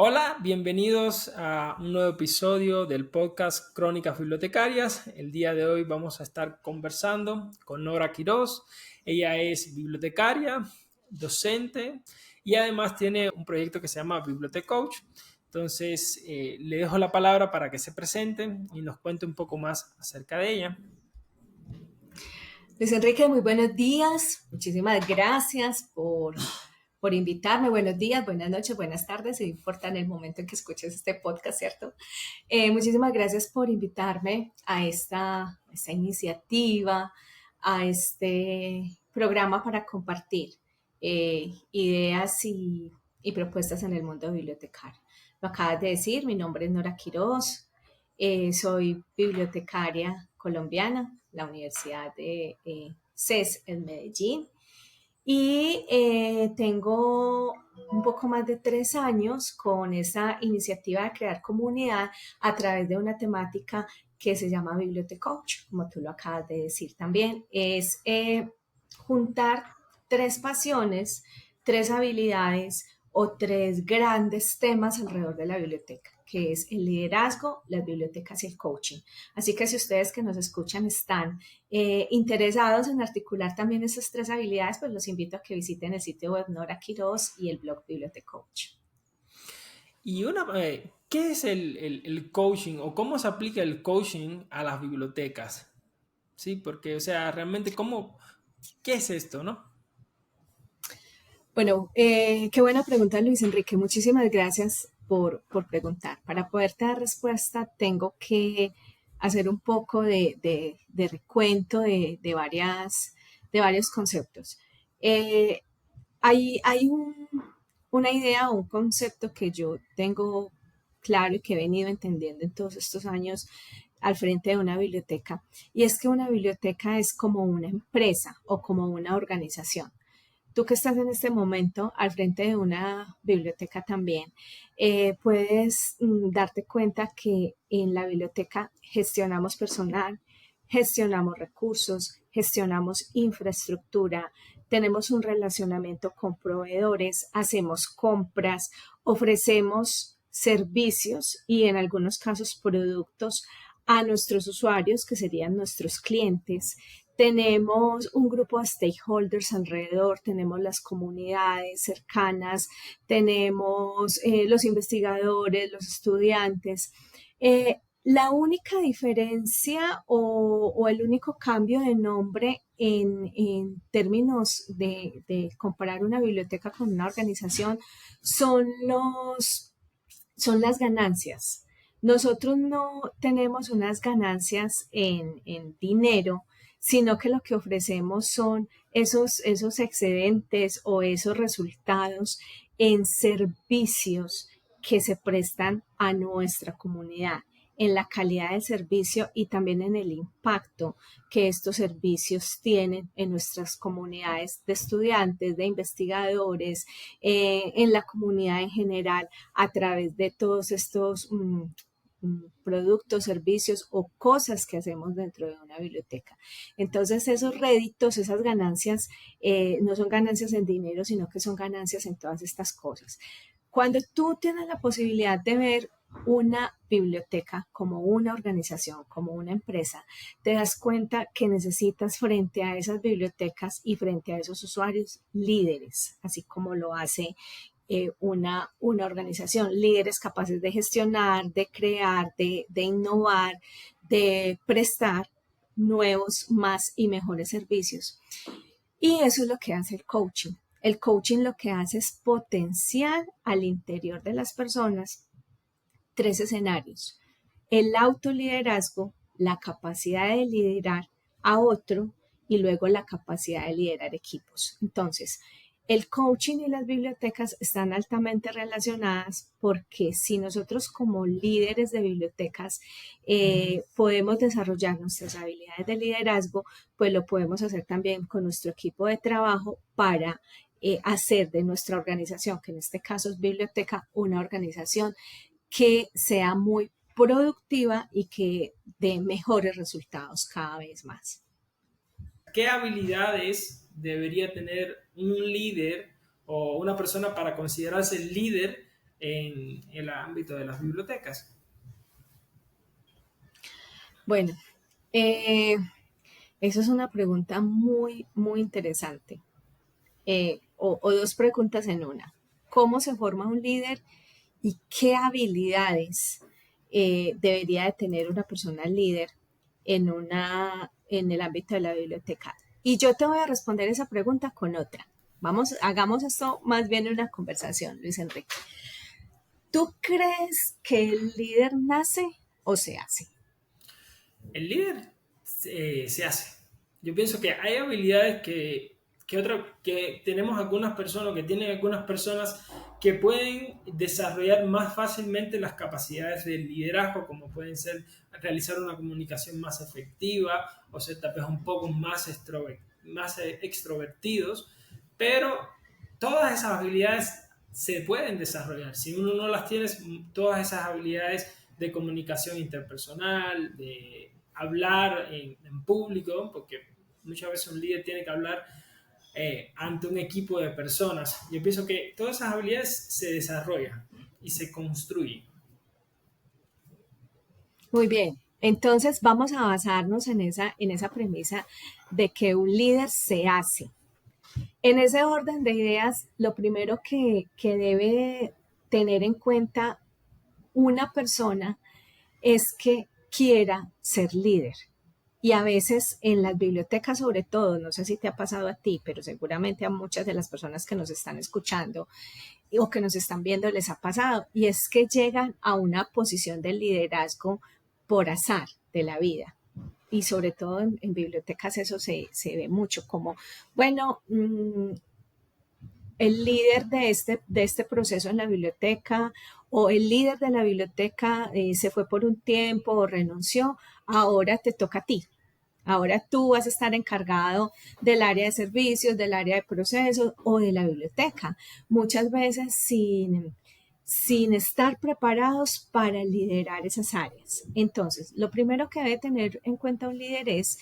Hola, bienvenidos a un nuevo episodio del podcast Crónicas Bibliotecarias. El día de hoy vamos a estar conversando con Nora Quiroz. Ella es bibliotecaria, docente y además tiene un proyecto que se llama Bibliotecoach. Entonces, le dejo la palabra para que se presente y nos cuente un poco más acerca de ella. Luis Enrique, muy buenos días. Muchísimas gracias por invitarme. Buenos días, buenas noches, buenas tardes, no importa en el momento en que escuches este podcast, ¿cierto? Muchísimas gracias por invitarme a esta iniciativa, a este programa para compartir ideas y propuestas en el mundo bibliotecario. Lo acabas de decir, mi nombre es Nora Quiroz, soy bibliotecaria colombiana, la Universidad de CES en Medellín, y tengo un poco más de 3 años con esa iniciativa de crear comunidad a través de una temática que se llama Bibliotecoach, como tú lo acabas de decir también. Es juntar tres pasiones, tres habilidades o tres grandes temas alrededor de la biblioteca, que es el liderazgo, las bibliotecas y el coaching. Así que si ustedes que nos escuchan están interesados en articular también esas tres habilidades, pues los invito a que visiten el sitio web Nora Quiroz y el blog Bibliotecoach. ¿Qué es el coaching o cómo se aplica el coaching a las bibliotecas? Sí, porque, o sea, realmente, ¿qué es esto, no? Bueno, qué buena pregunta, Luis Enrique. Muchísimas gracias por preguntar. Para poderte dar respuesta, tengo que hacer un poco de recuento de varios conceptos. Eh, hay una idea o un concepto que yo tengo claro y que he venido entendiendo en todos estos años al frente de una biblioteca, y es que una biblioteca es como una empresa o como una organización. Tú que estás en este momento al frente de una biblioteca también, puedes darte cuenta que en la biblioteca gestionamos personal, gestionamos recursos, gestionamos infraestructura, tenemos un relacionamiento con proveedores, hacemos compras, ofrecemos servicios y en algunos casos productos a nuestros usuarios, que serían nuestros clientes. Tenemos un grupo de stakeholders alrededor, tenemos las comunidades cercanas, tenemos los investigadores, los estudiantes. La única diferencia o el único cambio de nombre en términos de comparar una biblioteca con una organización son son las ganancias. Nosotros no tenemos unas ganancias en dinero, sino que lo que ofrecemos son esos excedentes o esos resultados en servicios que se prestan a nuestra comunidad, en la calidad del servicio y también en el impacto que estos servicios tienen en nuestras comunidades de estudiantes, de investigadores, en la comunidad en general, a través de todos estos productos, servicios o cosas que hacemos dentro de una biblioteca. Entonces, esos réditos, esas ganancias, no son ganancias en dinero, sino que son ganancias en todas estas cosas. Cuando tú tienes la posibilidad de ver una biblioteca como una organización, como una empresa, te das cuenta que necesitas frente a esas bibliotecas y frente a esos usuarios líderes, así como lo hace una organización, líderes capaces de gestionar, de crear, de innovar, de prestar nuevos, más y mejores servicios. Y eso es lo que hace el coaching. El coaching lo que hace es potenciar al interior de las personas tres escenarios: el autoliderazgo, la capacidad de liderar a otro y luego la capacidad de liderar equipos. Entonces, el coaching y las bibliotecas están altamente relacionadas porque si nosotros como líderes de bibliotecas podemos desarrollar nuestras habilidades de liderazgo, pues lo podemos hacer también con nuestro equipo de trabajo para hacer de nuestra organización, que en este caso es biblioteca, una organización que sea muy productiva y que dé mejores resultados cada vez más. ¿Qué habilidades debería tener un líder o una persona para considerarse líder en el ámbito de las bibliotecas? Bueno, eh, esa es una pregunta muy, muy interesante. O dos preguntas en una. ¿Cómo se forma un líder y qué habilidades debería de tener una persona líder en el ámbito de la biblioteca? Y yo te voy a responder esa pregunta con otra. Vamos, hagamos esto más bien una conversación, Luis Enrique. ¿Tú crees que el líder nace o se hace? El líder se hace. Yo pienso que hay habilidades que tenemos algunas personas, que tienen algunas personas que pueden desarrollar más fácilmente las capacidades del liderazgo, como pueden ser realizar una comunicación más efectiva o ser tal vez un poco más extrovertidos, pero todas esas habilidades se pueden desarrollar. Si uno no las tiene, todas esas habilidades de comunicación interpersonal, de hablar en público, porque muchas veces un líder tiene que hablar ante un equipo de personas. Yo pienso que todas esas habilidades se desarrollan y se construyen. Muy bien. Entonces vamos a basarnos en esa premisa de que un líder se hace. En ese orden de ideas, lo primero que debe tener en cuenta una persona es que quiera ser líder. Y a veces en las bibliotecas, sobre todo, no sé si te ha pasado a ti, pero seguramente a muchas de las personas que nos están escuchando o que nos están viendo les ha pasado. Y es que llegan a una posición de liderazgo por azar de la vida. Y sobre todo en bibliotecas eso se ve mucho como, bueno, el líder de este proceso en la biblioteca o el líder de la biblioteca se fue por un tiempo o renunció, ahora te toca a ti. Ahora tú vas a estar encargado del área de servicios, del área de procesos o de la biblioteca, muchas veces sin estar preparados para liderar esas áreas. Entonces, lo primero que debe tener en cuenta un líder es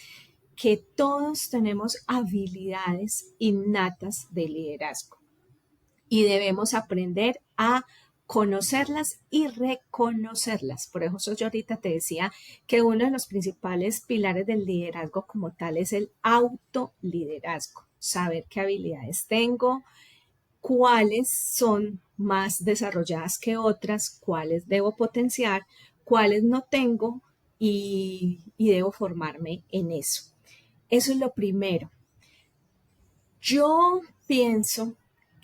que todos tenemos habilidades innatas de liderazgo y debemos aprender a conocerlas y reconocerlas. Por eso yo ahorita te decía que uno de los principales pilares del liderazgo como tal es el autoliderazgo, saber qué habilidades tengo, cuáles son más desarrolladas que otras, cuáles debo potenciar, cuáles no tengo y debo formarme en eso. Eso es lo primero. Yo pienso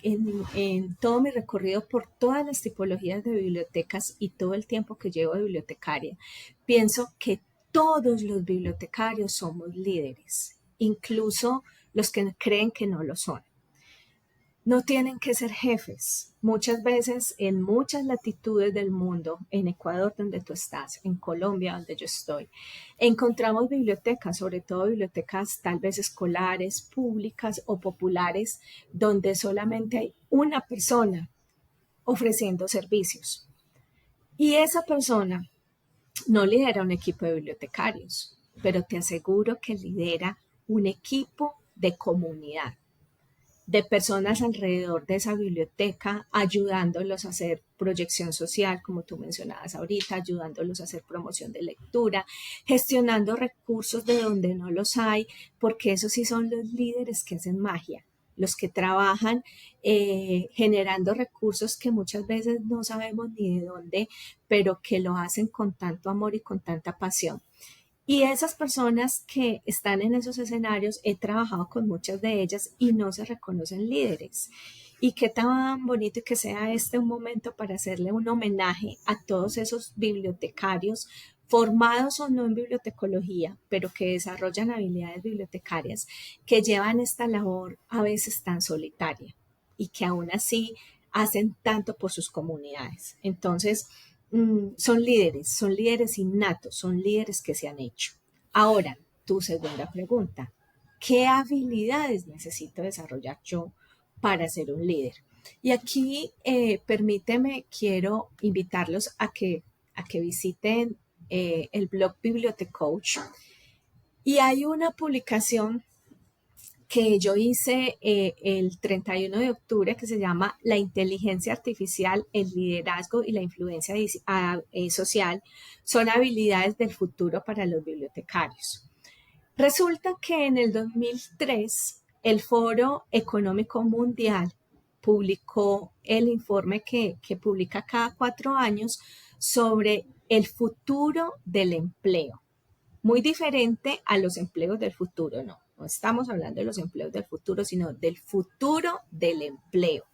en todo mi recorrido por todas las tipologías de bibliotecas y todo el tiempo que llevo de bibliotecaria, pienso que todos los bibliotecarios somos líderes, incluso los que creen que no lo son. No tienen que ser jefes. Muchas veces en muchas latitudes del mundo, en Ecuador donde tú estás, en Colombia donde yo estoy, encontramos bibliotecas, sobre todo bibliotecas tal vez escolares, públicas o populares, donde solamente hay una persona ofreciendo servicios. Y esa persona no lidera un equipo de bibliotecarios, pero te aseguro que lidera un equipo de comunidad de personas alrededor de esa biblioteca, ayudándolos a hacer proyección social, como tú mencionabas ahorita, ayudándolos a hacer promoción de lectura, gestionando recursos de donde no los hay, porque esos sí son los líderes que hacen magia, los que trabajan generando recursos que muchas veces no sabemos ni de dónde, pero que lo hacen con tanto amor y con tanta pasión. Y esas personas que están en esos escenarios, he trabajado con muchas de ellas y no se reconocen líderes. Y qué tan bonito que sea este un momento para hacerle un homenaje a todos esos bibliotecarios, formados o no en bibliotecología, pero que desarrollan habilidades bibliotecarias, que llevan esta labor a veces tan solitaria y que aún así hacen tanto por sus comunidades. Entonces, son líderes innatos, son líderes que se han hecho. Ahora, tu segunda pregunta, ¿qué habilidades necesito desarrollar yo para ser un líder? Y aquí, permíteme, quiero invitarlos a que visiten el blog Bibliotecoach. Y hay una publicación que yo hice el 31 de octubre, que se llama La inteligencia artificial, el liderazgo y la influencia social son habilidades del futuro para los bibliotecarios. Resulta que en el 2003 el Foro Económico Mundial publicó el informe que publica cada 4 años sobre el futuro del empleo. Muy diferente a los empleos del futuro, no. No estamos hablando de los empleos del futuro, sino del futuro del empleo.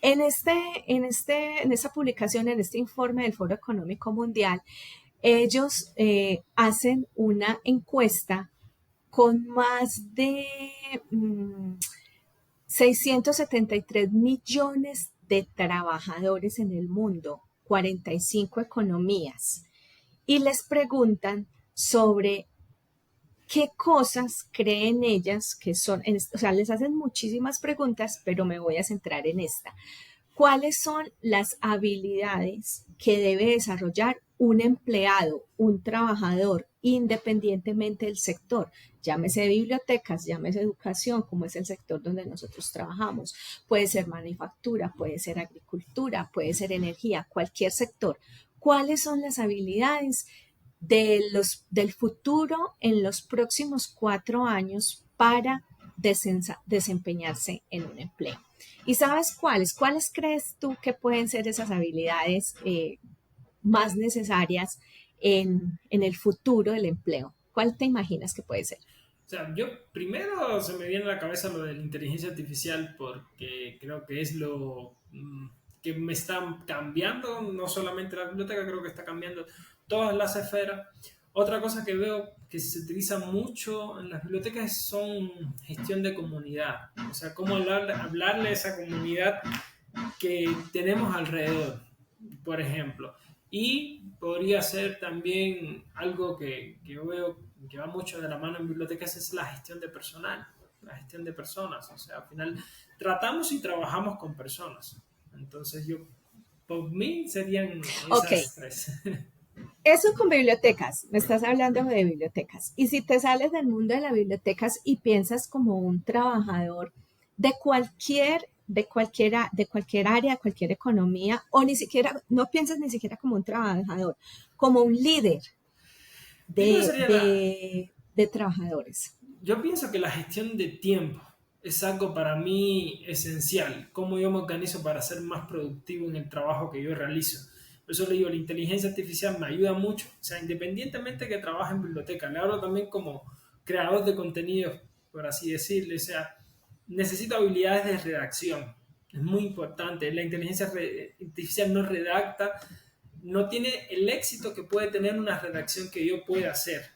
En esta publicación, en este informe del Foro Económico Mundial, ellos hacen una encuesta con más de 673 millones de trabajadores en el mundo, 45 economías, y les preguntan sobre qué cosas creen ellas que son, o sea, les hacen muchísimas preguntas, pero me voy a centrar en esta. ¿Cuáles son las habilidades que debe desarrollar un empleado, un trabajador, independientemente del sector? Llámese bibliotecas, llámese educación, como es el sector donde nosotros trabajamos. Puede ser manufactura, puede ser agricultura, puede ser energía, cualquier sector. ¿Cuáles son las habilidades del futuro en los próximos 4 años para desempeñarse en un empleo? ¿Y sabes cuáles? ¿Cuáles crees tú que pueden ser esas habilidades más necesarias en el futuro del empleo? ¿Cuál te imaginas que puede ser? O sea, yo primero se me viene a la cabeza lo de la inteligencia artificial porque creo que es lo que me está cambiando, no solamente la biblioteca, creo que está cambiando todas las esferas. Otra cosa que veo que se utiliza mucho en las bibliotecas son gestión de comunidad. O sea, cómo hablarle a esa comunidad que tenemos alrededor, por ejemplo. Y podría ser también algo que yo veo que va mucho de la mano en bibliotecas, es la gestión de personal, la gestión de personas. O sea, al final tratamos y trabajamos con personas. Entonces yo, por mí serían esas tres. Eso con bibliotecas, me estás hablando de bibliotecas. Y si te sales del mundo de las bibliotecas y piensas como un trabajador de cualquier área, de cualquier economía, o ni siquiera, no piensas ni siquiera como un trabajador, como un líder de trabajadores. Yo pienso que la gestión de tiempo es algo para mí esencial. Cómo yo me organizo para ser más productivo en el trabajo que yo realizo. Por eso le digo, la inteligencia artificial me ayuda mucho. O sea, independientemente que trabaje en biblioteca, le hablo también como creador de contenido, por así decirlo. O sea, necesito habilidades de redacción. Es muy importante. La inteligencia artificial no redacta, no tiene el éxito que puede tener una redacción que yo pueda hacer.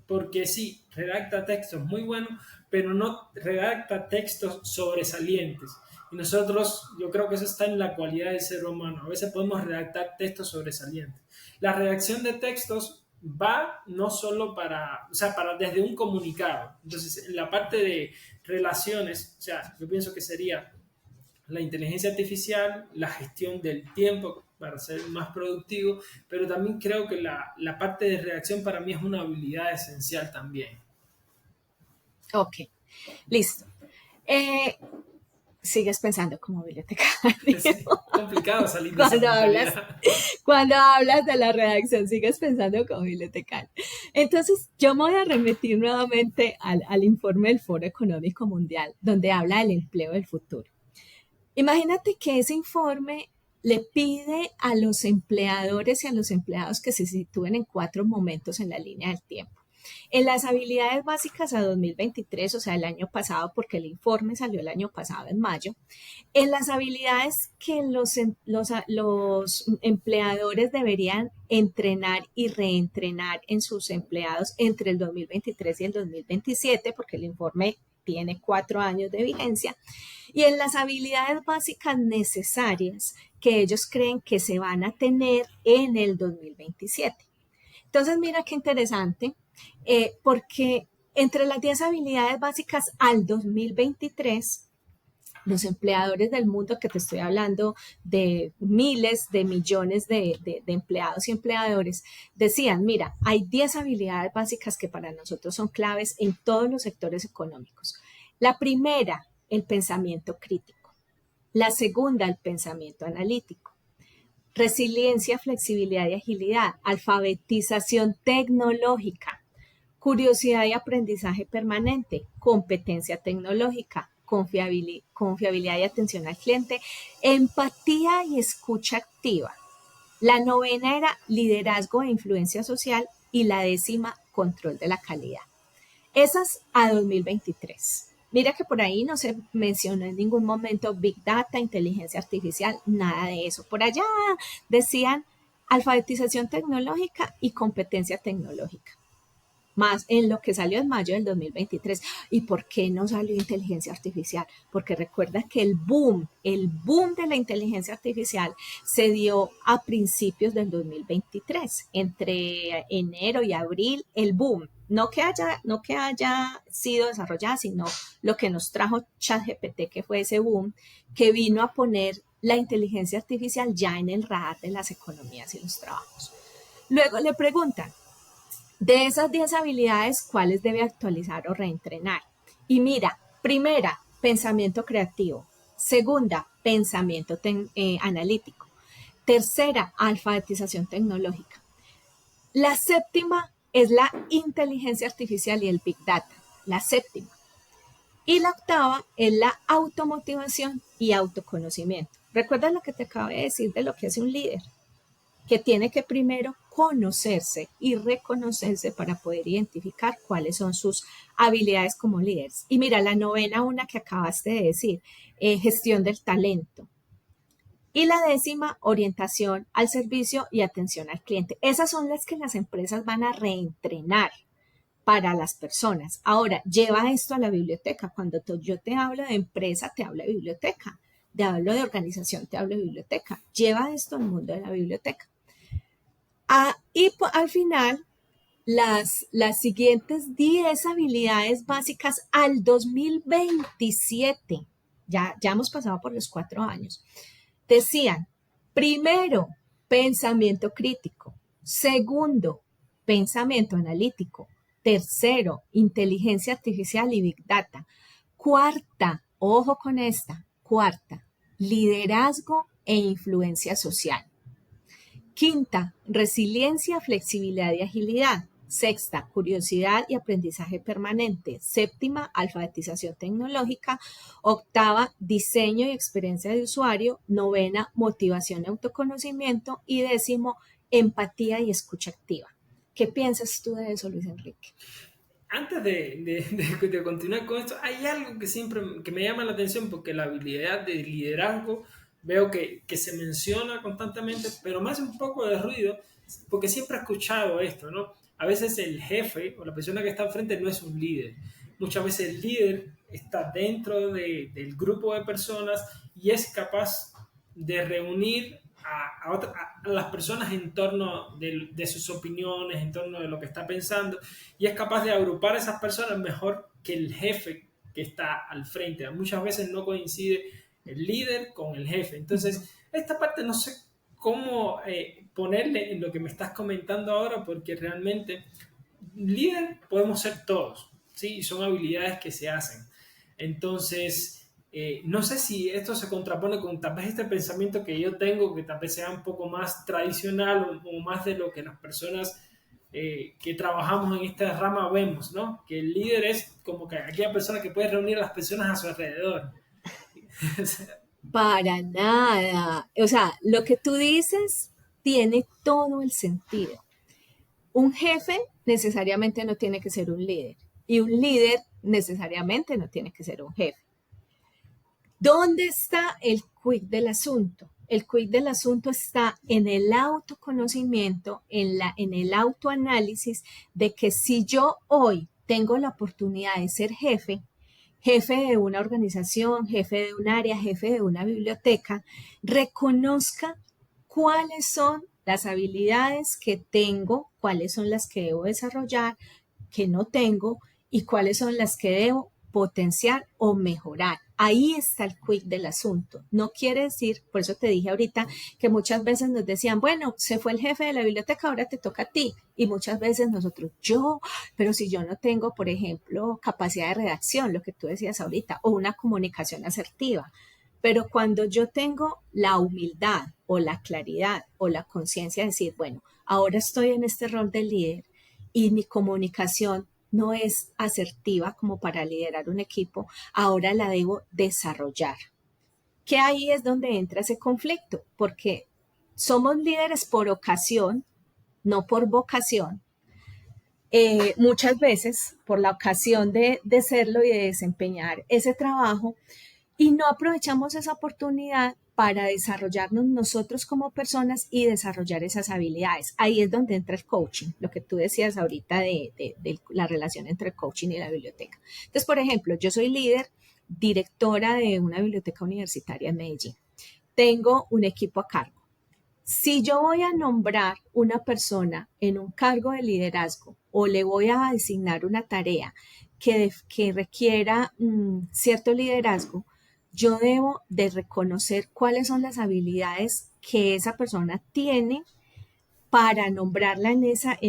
Porque sí, redacta textos muy buenos, pero no redacta textos sobresalientes. Y nosotros, yo creo que eso está en la cualidad del ser humano. A veces podemos redactar textos sobresalientes. La redacción de textos va no solo para desde un comunicado. Entonces, en la parte de relaciones, o sea, yo pienso que sería la inteligencia artificial, la gestión del tiempo para ser más productivo, pero también creo que la parte de redacción para mí es una habilidad esencial también. Ok, listo. Sigues pensando como bibliotecario. Es complicado salir de esa mentalidad. Cuando hablas de la redacción, sigues pensando como bibliotecario. Entonces, yo me voy a remitir nuevamente al informe del Foro Económico Mundial, donde habla del empleo del futuro. Imagínate que ese informe le pide a los empleadores y a los empleados que se sitúen en 4 momentos en la línea del tiempo. En las habilidades básicas a 2023, o sea, el año pasado, porque el informe salió el año pasado en mayo, en las habilidades que los empleadores deberían entrenar y reentrenar en sus empleados entre el 2023 y el 2027, porque el informe tiene 4 años de vigencia, y en las habilidades básicas necesarias que ellos creen que se van a tener en el 2027. Entonces, mira qué interesante, porque entre las 10 habilidades básicas al 2023, los empleadores del mundo, que te estoy hablando de miles de millones de empleados y empleadores, decían, mira, hay 10 habilidades básicas que para nosotros son claves en todos los sectores económicos. La primera, el pensamiento crítico. La segunda, el pensamiento analítico. Resiliencia, flexibilidad y agilidad. Alfabetización tecnológica. Curiosidad y aprendizaje permanente. Competencia tecnológica. Confiabilidad y atención al cliente. Empatía y escucha activa. La novena era liderazgo e influencia social y la décima, control de la calidad. Esas a 2023. Mira que por ahí no se mencionó en ningún momento Big Data, inteligencia artificial, nada de eso. Por allá decían alfabetización tecnológica y competencia tecnológica. Más en lo que salió en mayo del 2023. ¿Y por qué no salió inteligencia artificial? Porque recuerda que el boom de la inteligencia artificial se dio a principios del 2023, entre enero y abril, el boom. No que haya sido desarrollada, sino lo que nos trajo ChatGPT, que fue ese boom, que vino a poner la inteligencia artificial ya en el radar de las economías y los trabajos. Luego le preguntan, de esas 10 habilidades, ¿cuáles debe actualizar o reentrenar? Y mira, primera, pensamiento creativo. Segunda, pensamiento analítico. Tercera, alfabetización tecnológica. La séptima es la inteligencia artificial y el Big Data. La séptima. Y la octava es la automotivación y autoconocimiento. ¿Recuerdas lo que te acabo de decir de lo que hace un líder? Que tiene que primero conocerse y reconocerse para poder identificar cuáles son sus habilidades como líderes. Y mira, la novena, una que acabaste de decir, gestión del talento. Y la décima, orientación al servicio y atención al cliente. Esas son las que las empresas van a reentrenar para las personas. Ahora, lleva esto a la biblioteca. Cuando yo te hablo de empresa, te hablo de biblioteca. Te hablo de organización, te hablo de biblioteca. Lleva esto al mundo de la biblioteca. Y al final, las siguientes 10 habilidades básicas al 2027, ya hemos pasado por los 4 años, decían, primero, pensamiento crítico. Segundo, pensamiento analítico. Tercero, inteligencia artificial y Big Data. Cuarta, ojo con esta, cuarta, liderazgo e influencia social. Quinta, resiliencia, flexibilidad y agilidad. Sexta, curiosidad y aprendizaje permanente. Séptima, alfabetización tecnológica. Octava, diseño y experiencia de usuario. Novena, motivación y autoconocimiento. Y décimo, empatía y escucha activa. ¿Qué piensas tú de eso, Luis Enrique? Antes de continuar con esto, hay algo que siempre que me llama la atención porque la habilidad de liderazgo veo que se menciona constantemente, pero me hace un poco de ruido porque siempre he escuchado esto, ¿no? A veces el jefe o la persona que está al frente no es un líder. Muchas veces el líder está dentro del grupo de personas y es capaz de reunir a las personas en torno de sus opiniones, en torno de lo que está pensando, y es capaz de agrupar a esas personas mejor que el jefe que está al frente. Muchas veces no coincide el líder con el jefe. Entonces, esta parte no sé cómo ponerle en lo que me estás comentando ahora, porque realmente líder podemos ser todos, ¿sí? Y son habilidades que se hacen. Entonces, no sé si esto se contrapone con tal vez este pensamiento que yo tengo, que tal vez sea un poco más tradicional o más de lo que las personas que trabajamos en esta rama vemos, ¿no? Que el líder es como que aquella persona que puede reunir a las personas a su alrededor. Para nada. O sea, lo que tú dices tiene todo el sentido. Un jefe necesariamente no tiene que ser un líder y un líder necesariamente no tiene que ser un jefe. ¿Dónde está el quid del asunto? El quid del asunto está en el autoconocimiento, en el autoanálisis de que si yo hoy tengo la oportunidad de ser jefe, jefe de una organización, jefe de un área, jefe de una biblioteca, reconozca cuáles son las habilidades que tengo, cuáles son las que debo desarrollar, que no tengo y cuáles son las que debo potenciar o mejorar. Ahí está el quid del asunto. No quiere decir, por eso te dije ahorita, que muchas veces nos decían, bueno, se fue el jefe de la biblioteca, ahora te toca a ti. Y muchas veces nosotros, pero si yo no tengo, por ejemplo, capacidad de redacción, lo que tú decías ahorita, o una comunicación asertiva. Pero cuando yo tengo la humildad o la claridad o la conciencia de decir, bueno, ahora estoy en este rol de líder y mi comunicación no es asertiva como para liderar un equipo, ahora la debo desarrollar. Que ahí es donde entra ese conflicto, porque somos líderes por ocasión, no por vocación. Muchas veces por la ocasión de serlo y de desempeñar ese trabajo, y no aprovechamos esa oportunidad para desarrollarnos nosotros como personas y desarrollar esas habilidades. Ahí es donde entra el coaching, lo que tú decías ahorita de la relación entre el coaching y la biblioteca. Entonces, por ejemplo, yo soy líder, directora de una biblioteca universitaria en Medellín. Tengo un equipo a cargo. Si yo voy a nombrar una persona en un cargo de liderazgo o le voy a asignar una tarea que requiera cierto liderazgo, yo debo de reconocer cuáles son las habilidades que esa persona tiene para nombrarla en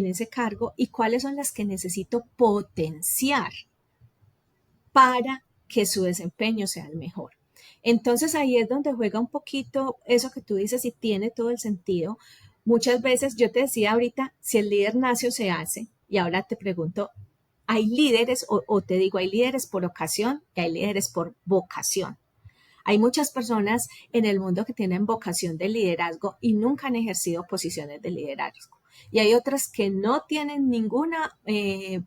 ese cargo y cuáles son las que necesito potenciar para que su desempeño sea el mejor. Entonces ahí es donde juega un poquito eso que tú dices y tiene todo el sentido. Muchas veces yo te decía ahorita, si el líder nace o se hace, y ahora te pregunto, ¿hay líderes o te digo, hay líderes por ocasión y hay líderes por vocación? Hay muchas personas en el mundo que tienen vocación de liderazgo y nunca han ejercido posiciones de liderazgo. Y hay otras que no tienen ninguna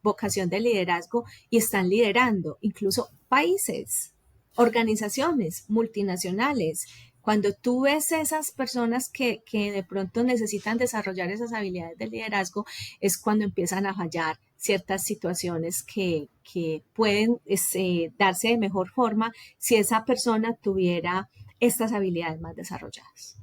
vocación de liderazgo y están liderando incluso países, organizaciones multinacionales. Cuando tú ves esas personas que de pronto necesitan desarrollar esas habilidades de liderazgo, es cuando empiezan a fallar ciertas situaciones que pueden darse de mejor forma si esa persona tuviera estas habilidades más desarrolladas.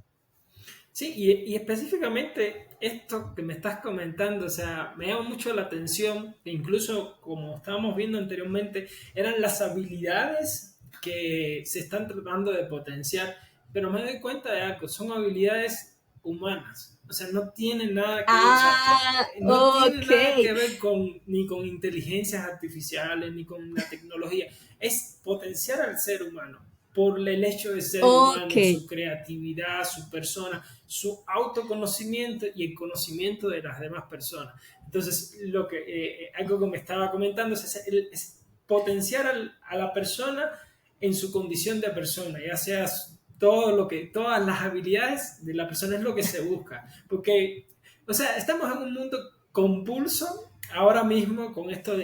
Sí, y específicamente esto que me estás comentando, o sea, me llama mucho la atención, e incluso como estábamos viendo anteriormente, eran las habilidades que se están tratando de potenciar, pero me doy cuenta de algo, son habilidades humanas, o sea, no tienen nada que ver, o sea, no tienen Ok, nada que ver con, ni con inteligencias artificiales, ni con la tecnología, es potenciar al ser humano por el hecho de ser ok, humano, su creatividad, su persona, su autoconocimiento y el conocimiento de las demás personas. Entonces, algo que me estaba comentando es potenciar a la persona en su condición de persona, ya sea todas las habilidades de la persona es lo que se busca. Porque, o sea, estamos en un mundo compulso ahora mismo con esto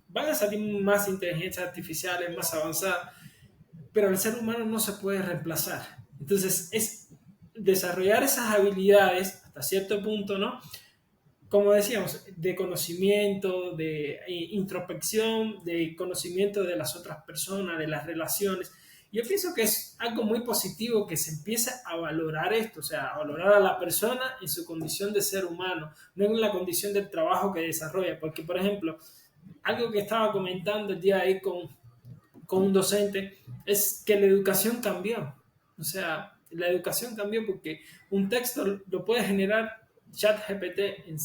van a salir más inteligencias artificiales, más avanzadas, pero el ser humano no se puede reemplazar. Entonces, es desarrollar esas habilidades hasta cierto punto, ¿no? Como decíamos, de conocimiento, de introspección, de conocimiento de las otras personas, de las relaciones. Yo pienso que es algo muy positivo que se empieza a valorar esto, o sea, a valorar a la persona en su condición de ser humano, no en la condición del trabajo que desarrolla. Porque, por ejemplo, algo que estaba comentando el día de ahí con un docente es que la educación cambió. O sea, la educación cambió porque un texto lo puede generar ChatGPT en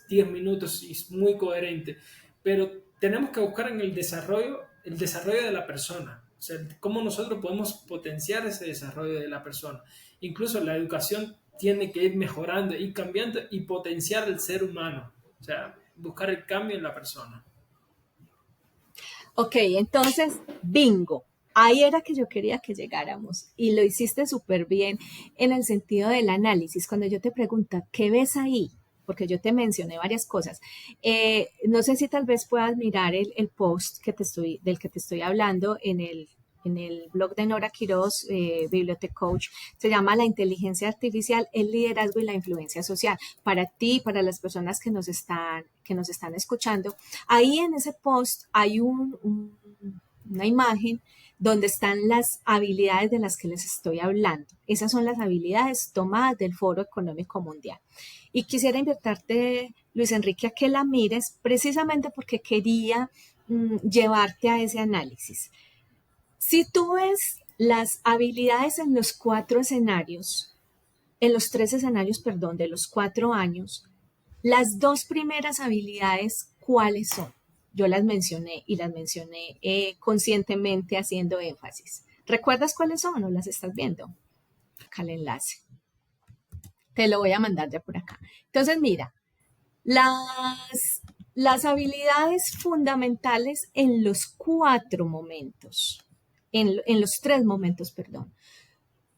10 minutos y es muy coherente, pero tenemos que buscar en el desarrollo de la persona. O sea, cómo nosotros podemos potenciar ese desarrollo de la persona. Incluso la educación tiene que ir mejorando, ir cambiando y potenciar el ser humano. O sea, buscar el cambio en la persona. ok, entonces, bingo. Ahí era que yo quería que llegáramos y lo hiciste súper bien en el sentido del análisis. Cuando yo te pregunto, ¿qué ves ahí? Porque yo te mencioné varias cosas. No sé si tal vez puedas mirar el post del que te estoy hablando en el blog de Nora Quiroz, Bibliotecoach. Se llama La inteligencia artificial, el liderazgo y la influencia social. Para ti, para las personas que nos están escuchando, ahí en ese post hay una imagen donde están las habilidades de las que les estoy hablando. Esas son las habilidades tomadas del Foro Económico Mundial. Y quisiera invitarte, Luis Enrique, a que la mires precisamente porque quería llevarte a ese análisis. Si tú ves las habilidades en los en los tres escenarios, perdón, de los 4 años, las dos primeras habilidades, ¿cuáles son? Yo las mencioné y las mencioné conscientemente haciendo énfasis. ¿Recuerdas cuáles son o las estás viendo? Acá el enlace. Te lo voy a mandar ya por acá. Entonces, mira, las habilidades fundamentales en los 4 momentos, en los 3 momentos, perdón.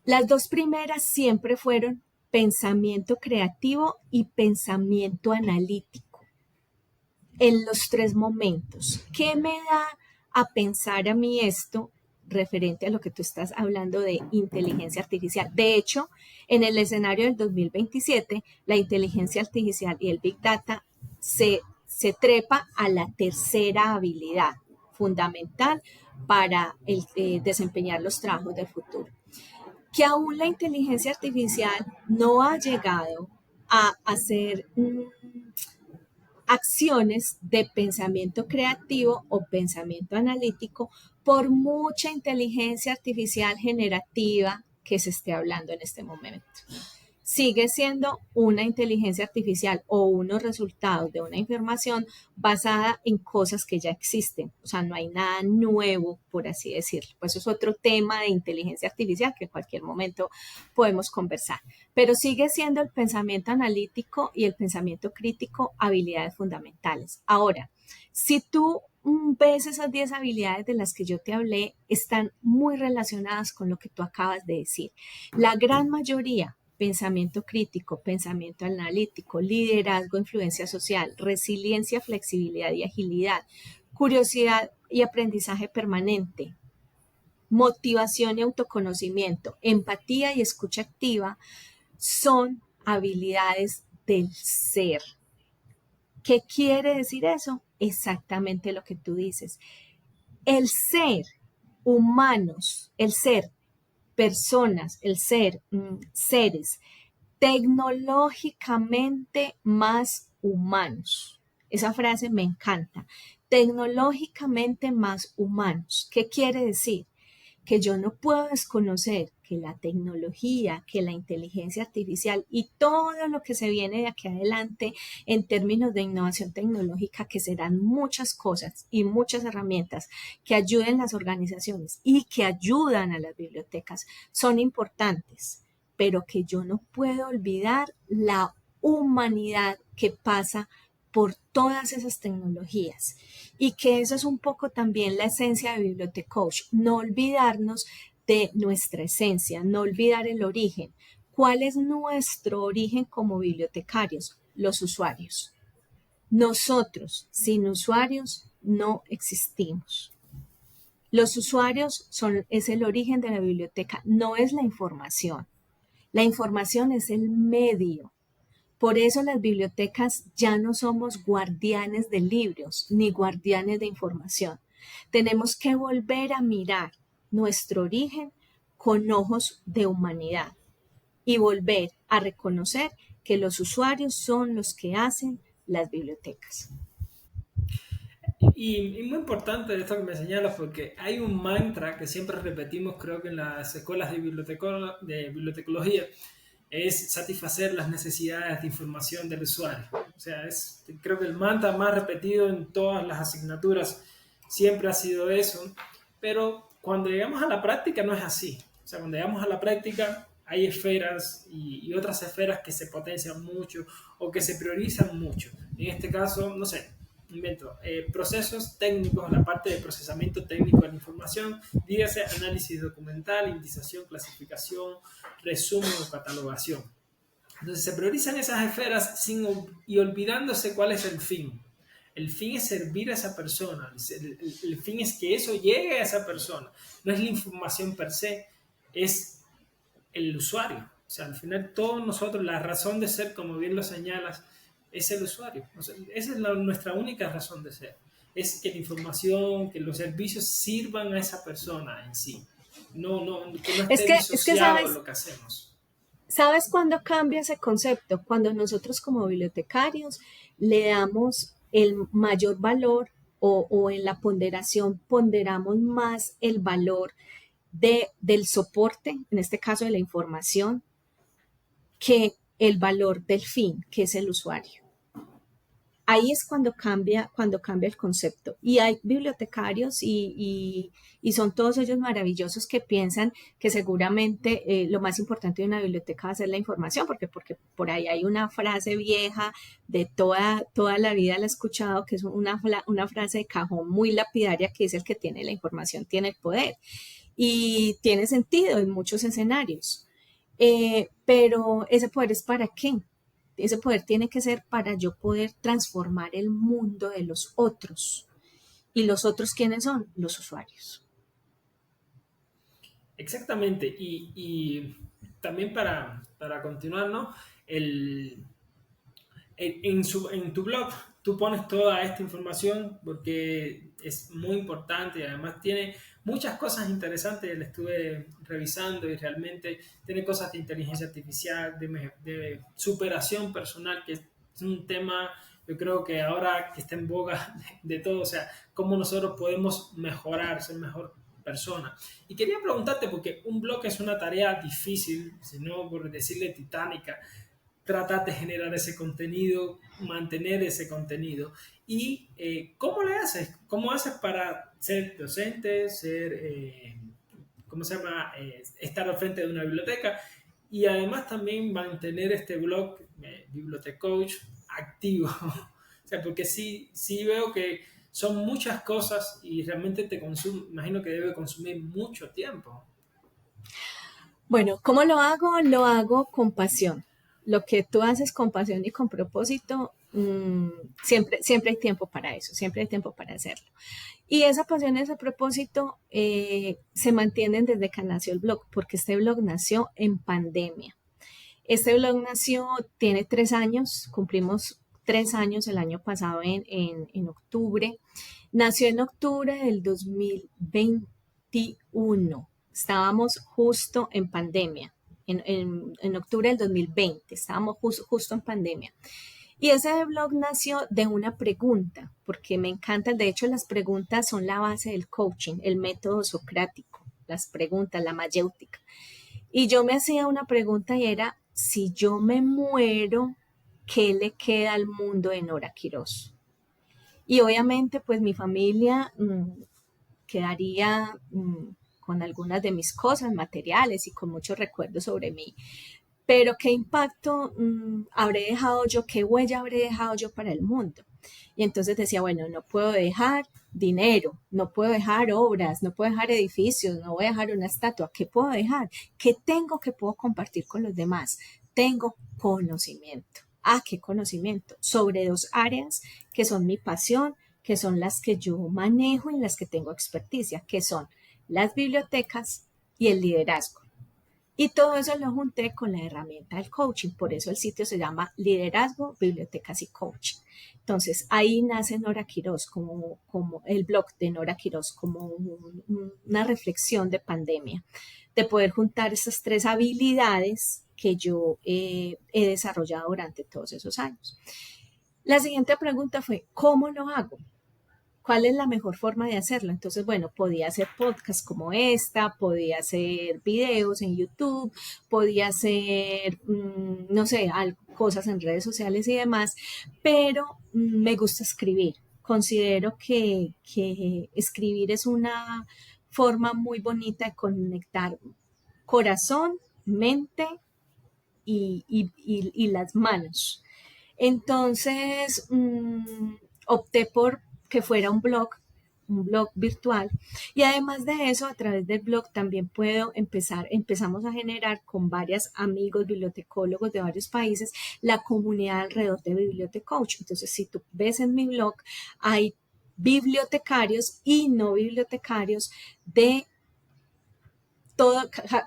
Las dos primeras siempre fueron pensamiento creativo y pensamiento analítico. En los 3 momentos. ¿Qué me da a pensar a mí esto referente a lo que tú estás hablando de inteligencia artificial? De hecho, en el escenario del 2027, la inteligencia artificial y el Big Data se trepa a la tercera habilidad fundamental para desempeñar los trabajos del futuro. Que aún la inteligencia artificial no ha llegado a hacer acciones de pensamiento creativo o pensamiento analítico por mucha inteligencia artificial generativa que se esté hablando en este momento. Sigue siendo una inteligencia artificial o unos resultados de una información basada en cosas que ya existen. O sea, no hay nada nuevo, por así decirlo. Pues eso es otro tema de inteligencia artificial que en cualquier momento podemos conversar. Pero sigue siendo el pensamiento analítico y el pensamiento crítico habilidades fundamentales. Ahora, si tú ves esas 10 habilidades de las que yo te hablé, están muy relacionadas con lo que tú acabas de decir. La gran mayoría, pensamiento crítico, pensamiento analítico, liderazgo, influencia social, resiliencia, flexibilidad y agilidad, curiosidad y aprendizaje permanente, motivación y autoconocimiento, empatía y escucha activa, son habilidades del ser. ¿Qué quiere decir eso? Exactamente lo que tú dices. El ser humanos, el ser personas, el ser seres tecnológicamente más humanos. Esa frase me encanta. Tecnológicamente más humanos. ¿Qué quiere decir? Que yo no puedo desconocer que la tecnología, que la inteligencia artificial y todo lo que se viene de aquí adelante en términos de innovación tecnológica, que serán muchas cosas y muchas herramientas que ayuden a las organizaciones y que ayudan a las bibliotecas, son importantes, pero que yo no puedo olvidar la humanidad que pasa por todas esas tecnologías y que eso es un poco también la esencia de Bibliotecoach, no olvidarnos de nuestra esencia, no olvidar el origen. ¿Cuál es nuestro origen como bibliotecarios? Los usuarios. Nosotros, sin usuarios, no existimos. Los usuarios es el origen de la biblioteca, no es la información. La información es el medio. Por eso las bibliotecas ya no somos guardianes de libros ni guardianes de información. Tenemos que volver a mirar nuestro origen con ojos de humanidad y volver a reconocer que los usuarios son los que hacen las bibliotecas. Y muy importante esto que me señalas, porque hay un mantra que siempre repetimos, creo que en las escuelas de bibliotecología, es satisfacer las necesidades de información del usuario. O sea, creo que el mantra más repetido en todas las asignaturas siempre ha sido eso, pero cuando llegamos a la práctica no es así. O sea, cuando llegamos a la práctica hay esferas y otras esferas que se potencian mucho o que se priorizan mucho. En este caso, no sé, procesos técnicos, la parte de procesamiento técnico de la información, dígase análisis documental, indización, clasificación, resumen o catalogación. Entonces se priorizan esas esferas y olvidándose cuál es el fin. El fin es servir a esa persona, el fin es que eso llegue a esa persona, no es la información per se, es el usuario. O sea, al final todos nosotros, la razón de ser, como bien lo señalas, es el usuario. O sea, esa es nuestra única razón de ser. Es que la información, que los servicios sirvan a esa persona en sí. Que no esté disociado de lo que hacemos. ¿Sabes cuándo cambia ese concepto? Cuando nosotros como bibliotecarios le damos el mayor valor o en la ponderación ponderamos más el valor del soporte, en este caso de la información, que el valor del fin, que es el usuario. Ahí es cuando cambia el concepto. Y hay bibliotecarios y son todos ellos maravillosos que piensan que seguramente lo más importante de una biblioteca va a ser la información, porque por ahí hay una frase vieja de toda la vida la he escuchado, que es una frase de cajón muy lapidaria que dice el que tiene la información tiene el poder. Y tiene sentido en muchos escenarios. Pero ese poder es para qué? Ese poder tiene que ser para yo poder transformar el mundo de los otros. ¿Y los otros quiénes son? Los usuarios. Exactamente. Y también para continuar, ¿no? En tu blog tú pones toda esta información porque es muy importante y además tiene muchas cosas interesantes. La estuve revisando y realmente tiene cosas de inteligencia artificial, de superación personal, que es un tema, yo creo que ahora que está en boga de todo, o sea, cómo nosotros podemos mejorar, ser mejor persona. Y quería preguntarte, porque un blog es una tarea difícil, si no por decirle titánica, tratar de generar ese contenido, mantener ese contenido. ¿Y cómo le haces? ¿Cómo haces para ser docente, ¿cómo se llama? Estar al frente de una biblioteca y además también mantener este blog, Bibliotecoach, activo? O sea, porque sí veo que son muchas cosas y realmente te consume, imagino que debe consumir mucho tiempo. Bueno, ¿cómo lo hago? Lo hago con pasión. Lo que tú haces con pasión y con propósito, siempre hay tiempo para eso, siempre hay tiempo para hacerlo. Y esa pasión y ese propósito se mantienen desde que nació el blog, porque este blog nació en pandemia. Este blog nació, tiene 3 años, cumplimos 3 años el año pasado en octubre. Nació en octubre del 2021. Estábamos justo en pandemia. En octubre del 2020, estábamos justo en pandemia. Y ese blog nació de una pregunta, porque me encanta, de hecho las preguntas son la base del coaching, el método socrático, las preguntas, la mayéutica. Y yo me hacía una pregunta y era, si yo me muero, ¿qué le queda al mundo de Nora Quirós? Y obviamente pues mi familia quedaría con algunas de mis cosas materiales y con muchos recuerdos sobre mí. Pero qué impacto habré dejado yo, qué huella habré dejado yo para el mundo. Y entonces decía, bueno, no puedo dejar dinero, no puedo dejar obras, no puedo dejar edificios, no voy a dejar una estatua. ¿Qué puedo dejar? ¿Qué tengo que puedo compartir con los demás? Tengo conocimiento. Ah, ¿qué conocimiento? Sobre 2 áreas que son mi pasión, que son las que yo manejo y en las que tengo experticia, que son las bibliotecas y el liderazgo. Y todo eso lo junté con la herramienta del coaching. Por eso el sitio se llama Liderazgo, Bibliotecas y Coaching. Entonces ahí nace Nora Quirós, como el blog de Nora Quirós, como una reflexión de pandemia, de poder juntar estas 3 habilidades que yo he desarrollado durante todos esos años. La siguiente pregunta fue, ¿cómo lo hago? ¿Cuál es la mejor forma de hacerlo? Entonces, bueno, podía hacer podcasts como esta, podía hacer videos en YouTube, podía hacer, no sé, cosas en redes sociales y demás, pero me gusta escribir. Considero que escribir es una forma muy bonita de conectar corazón, mente y las manos. Entonces, opté por que fuera un blog virtual. Y además de eso, a través del blog también empezamos a generar con varios amigos bibliotecólogos de varios países la comunidad alrededor de Bibliotecoach. Entonces, si tú ves en mi blog, hay bibliotecarios y no bibliotecarios de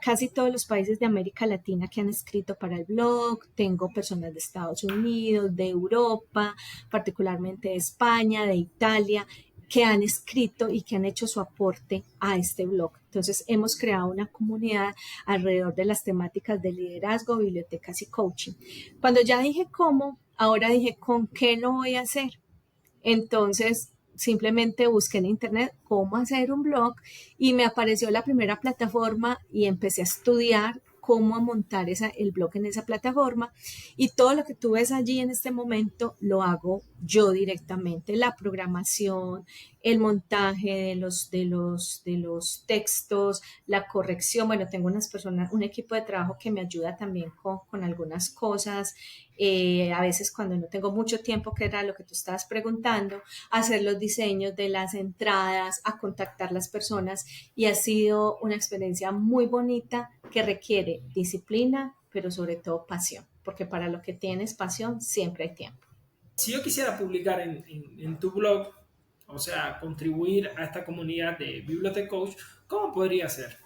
casi todos los países de América Latina que han escrito para el blog. Tengo personas de Estados Unidos, de Europa, particularmente de España, de Italia, que han escrito y que han hecho su aporte a este blog. Entonces hemos creado una comunidad alrededor de las temáticas de liderazgo, bibliotecas y coaching. Cuando ya dije cómo, ahora dije con qué lo voy a hacer. Entonces simplemente busqué en internet cómo hacer un blog y me apareció la primera plataforma y empecé a estudiar cómo montar el blog en esa plataforma y todo lo que tú ves allí en este momento lo hago yo directamente, la programación, el montaje de los textos, la corrección. Bueno, tengo unas personas, un equipo de trabajo que me ayuda también con algunas cosas. A veces cuando no tengo mucho tiempo, que era lo que tú estabas preguntando, hacer los diseños de las entradas, a contactar las personas y ha sido una experiencia muy bonita que requiere disciplina, pero sobre todo pasión, porque para lo que tienes pasión siempre hay tiempo. Si yo quisiera publicar en tu blog, o sea, contribuir a esta comunidad de Bibliotecoach, ¿cómo podría ser?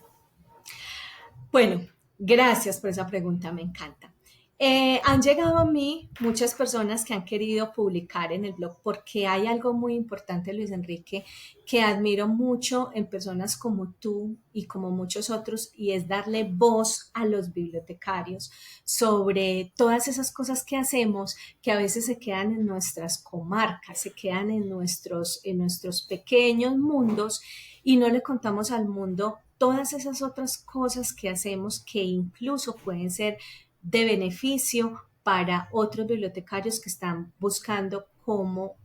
Bueno, gracias por esa pregunta, me encanta. Han llegado a mí muchas personas que han querido publicar en el blog porque hay algo muy importante, Luis Enrique, que admiro mucho en personas como tú y como muchos otros, y es darle voz a los bibliotecarios sobre todas esas cosas que hacemos que a veces se quedan en nuestras comarcas, se quedan en nuestros pequeños mundos y no le contamos al mundo todas esas otras cosas que hacemos que incluso pueden ser de beneficio para otros bibliotecarios que están buscando cómo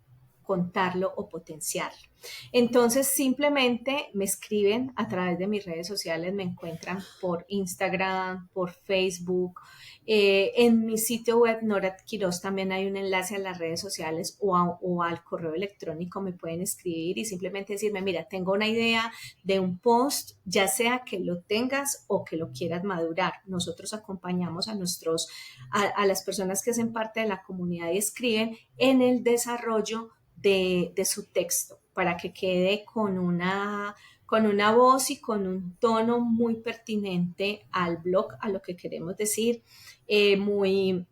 contarlo o potenciarlo. Entonces, simplemente me escriben a través de mis redes sociales, me encuentran por Instagram, por Facebook. En mi sitio web, Nora Quiroz, también hay un enlace a las redes sociales o al correo electrónico, me pueden escribir y simplemente decirme, mira, tengo una idea de un post, ya sea que lo tengas o que lo quieras madurar. Nosotros acompañamos a las personas que hacen parte de la comunidad y escriben en el desarrollo de su texto para que quede con una voz y con un tono muy pertinente al blog, a lo que queremos decir, muy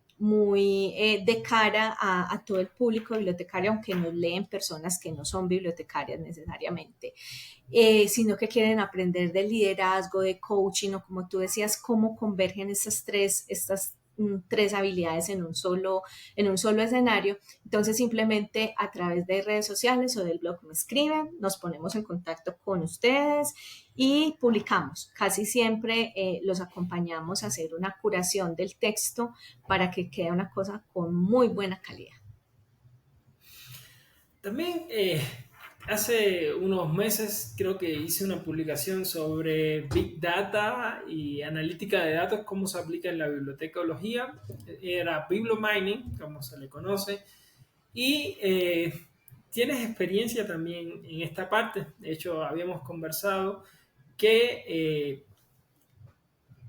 de cara a todo el público bibliotecario, aunque nos leen personas que no son bibliotecarias necesariamente, sino que quieren aprender de liderazgo, de coaching, o como tú decías, cómo convergen estas tres habilidades en un solo escenario. Entonces, simplemente a través de redes sociales o del blog me escriben, nos ponemos en contacto con ustedes y publicamos. Casi siempre los acompañamos a hacer una curación del texto para que quede una cosa con muy buena calidad. También hace unos meses creo que hice una publicación sobre Big Data y analítica de datos, cómo se aplica en la bibliotecología. Era Bibliomining, como se le conoce. Y tienes experiencia también en esta parte. De hecho, habíamos conversado que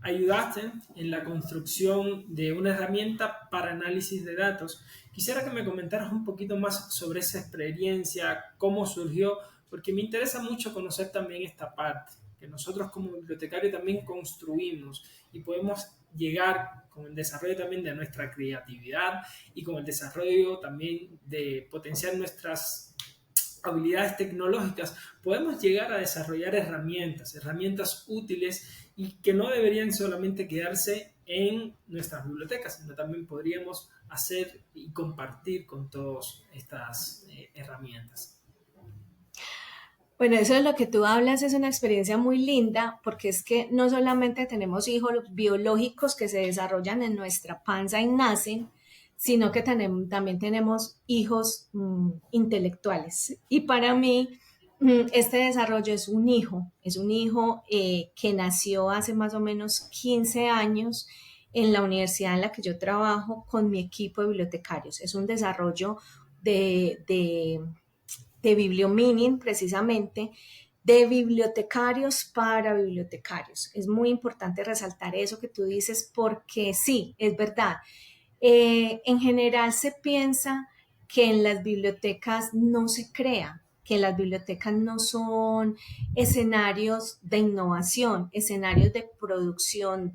ayudaste en la construcción de una herramienta para análisis de datos. Quisiera que me comentaras un poquito más sobre esa experiencia, cómo surgió, porque me interesa mucho conocer también esta parte, que nosotros como bibliotecarios también construimos y podemos llegar con el desarrollo también de nuestra creatividad y con el desarrollo también de potenciar nuestras habilidades tecnológicas, podemos llegar a desarrollar herramientas útiles y que no deberían solamente quedarse en nuestras bibliotecas, sino también podríamos hacer y compartir con todas estas herramientas. Bueno, eso de lo que tú hablas es una experiencia muy linda porque es que no solamente tenemos hijos biológicos que se desarrollan en nuestra panza y nacen, sino que también tenemos hijos intelectuales. Y para mí, este desarrollo es un hijo que nació hace más o menos 15 años en la universidad en la que yo trabajo con mi equipo de bibliotecarios. Es un desarrollo de Bibliomining, precisamente, de bibliotecarios para bibliotecarios. Es muy importante resaltar eso que tú dices porque sí, es verdad. En general se piensa que en las bibliotecas no se crea, que las bibliotecas no son escenarios de innovación, escenarios de producción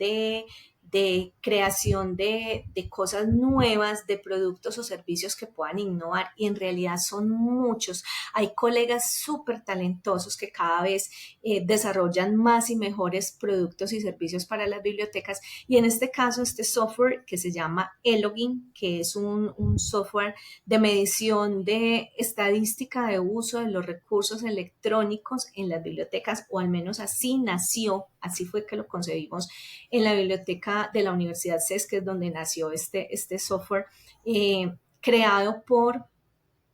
de creación de cosas nuevas, de productos o servicios que puedan innovar, y en realidad son muchos. Hay colegas súper talentosos que cada vez desarrollan más y mejores productos y servicios para las bibliotecas, y en este caso este software que se llama Elogin, que es un software de medición de estadística de uso de los recursos electrónicos en las bibliotecas, o al menos así nació, así fue que lo concebimos en la biblioteca de la Universidad CES, que es donde nació este software, creado por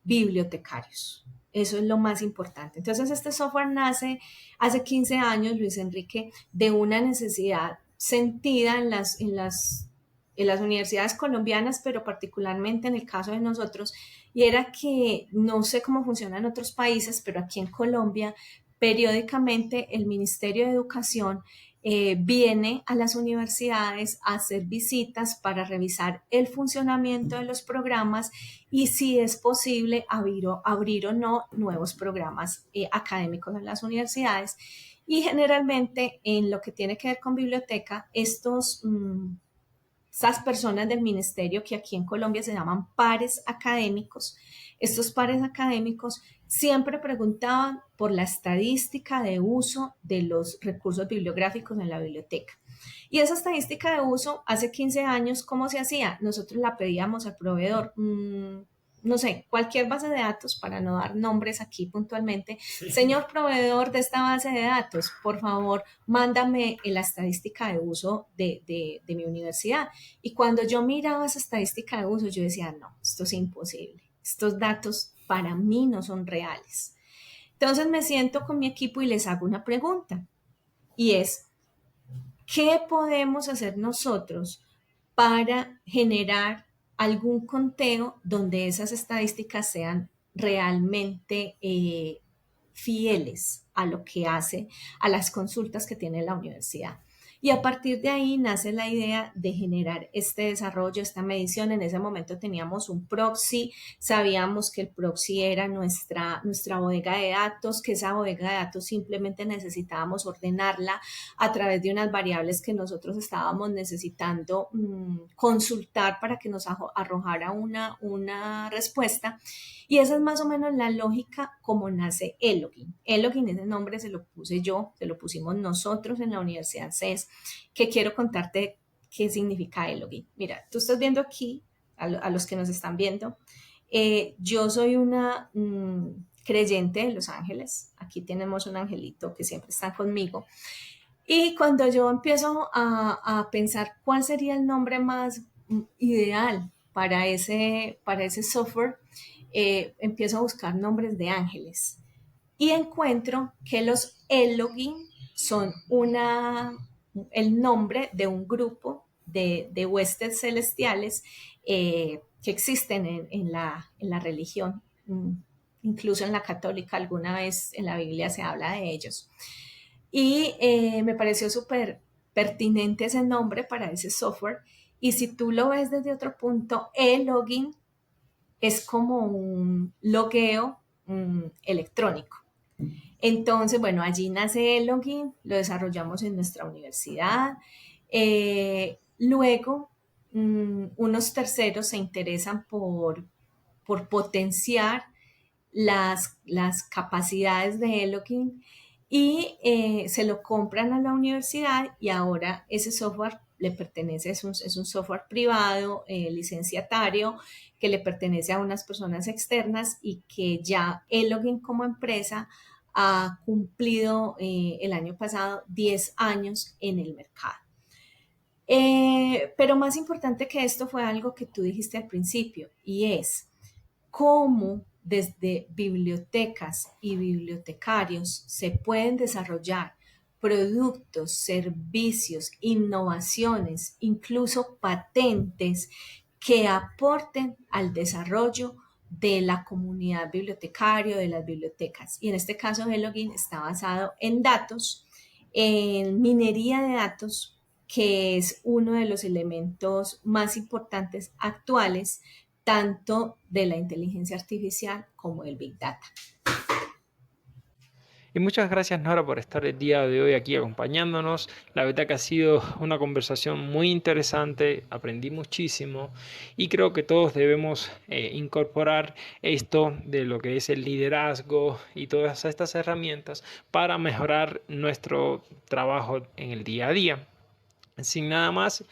bibliotecarios. Eso es lo más importante. Entonces, este software nace hace 15 años, Luis Enrique, de una necesidad sentida en las universidades colombianas, pero particularmente en el caso de nosotros, y era que no sé cómo funciona en otros países, pero aquí en Colombia, periódicamente el Ministerio de Educación viene a las universidades a hacer visitas para revisar el funcionamiento de los programas y si es posible abrir o no nuevos programas académicos en las universidades. Y generalmente en lo que tiene que ver con biblioteca, estas personas del ministerio, que aquí en Colombia se llaman pares académicos, estos pares académicos siempre preguntaban por la estadística de uso de los recursos bibliográficos en la biblioteca. Y esa estadística de uso, hace 15 años, ¿cómo se hacía? Nosotros la pedíamos al proveedor. No sé, cualquier base de datos, para no dar nombres aquí puntualmente. Sí. Señor proveedor de esta base de datos, por favor, mándame la estadística de uso de mi universidad. Y cuando yo miraba esa estadística de uso, yo decía, no, esto es imposible. Estos datos para mí no son reales. Entonces me siento con mi equipo y les hago una pregunta. Y es, ¿qué podemos hacer nosotros para generar algún conteo donde esas estadísticas sean realmente fieles a lo que hace, a las consultas que tiene la universidad? Y a partir de ahí nace la idea de generar este desarrollo, esta medición. En ese momento teníamos un proxy, sabíamos que el proxy era nuestra bodega de datos, que esa bodega de datos simplemente necesitábamos ordenarla a través de unas variables que nosotros estábamos necesitando consultar para que nos arrojara una respuesta. Y esa es más o menos la lógica como nace Elogin. Elogin, ese nombre se lo puse yo, se lo pusimos nosotros en la Universidad CES, que quiero contarte qué significa Elogin. Mira, tú estás viendo aquí, a los que nos están viendo, yo soy una creyente de los ángeles. Aquí tenemos un angelito que siempre está conmigo. Y cuando yo empiezo a pensar cuál sería el nombre más ideal para ese software, empiezo a buscar nombres de ángeles y encuentro que los Elogin son el nombre de un grupo de huestes celestiales que existen en la religión, incluso en la católica. Alguna vez en la Biblia se habla de ellos. Y me pareció súper pertinente ese nombre para ese software. Y si tú lo ves desde otro punto, Elogin es como un logueo electrónico. Entonces, bueno, allí nace Elogin, lo desarrollamos en nuestra universidad. Luego, unos terceros se interesan por potenciar las capacidades de Elogin y se lo compran a la universidad, y ahora ese software le pertenece, es un software privado, licenciatario, que le pertenece a unas personas externas y que ya Elogin como empresa ha cumplido el año pasado 10 años en el mercado. Pero más importante que esto fue algo que tú dijiste al principio, y es cómo desde bibliotecas y bibliotecarios se pueden desarrollar productos, servicios, innovaciones, incluso patentes que aporten al desarrollo de la comunidad bibliotecaria, de las bibliotecas. Y en este caso, Elogin está basado en datos, en minería de datos, que es uno de los elementos más importantes actuales, tanto de la inteligencia artificial como del Big Data. Y muchas gracias, Nora, por estar el día de hoy aquí acompañándonos. La verdad que ha sido una conversación muy interesante, aprendí muchísimo y creo que todos debemos incorporar esto de lo que es el liderazgo y todas estas herramientas para mejorar nuestro trabajo en el día a día. Sin nada más,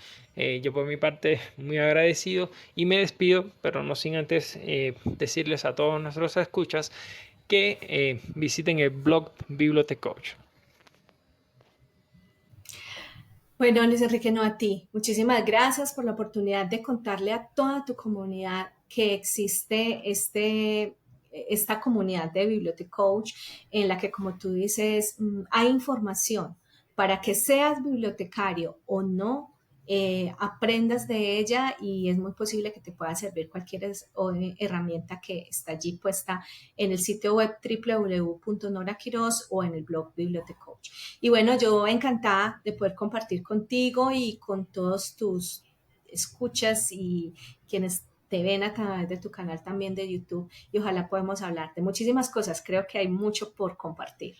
yo por mi parte muy agradecido y me despido, pero no sin antes decirles a todos nuestros escuchas que visiten el blog Bibliotecoach. Bueno, Luis Enrique, no a ti. Muchísimas gracias por la oportunidad de contarle a toda tu comunidad que existe esta comunidad de Bibliotecoach en la que, como tú dices, hay información para que seas bibliotecario o no, aprendas de ella y es muy posible que te pueda servir cualquier herramienta que está allí puesta en el sitio web www.noraquiros o en el blog Bibliotecoach. Y bueno, yo encantada de poder compartir contigo y con todos tus escuchas y quienes te ven a través de tu canal también de YouTube y ojalá podamos hablar de muchísimas cosas. Creo que hay mucho por compartir.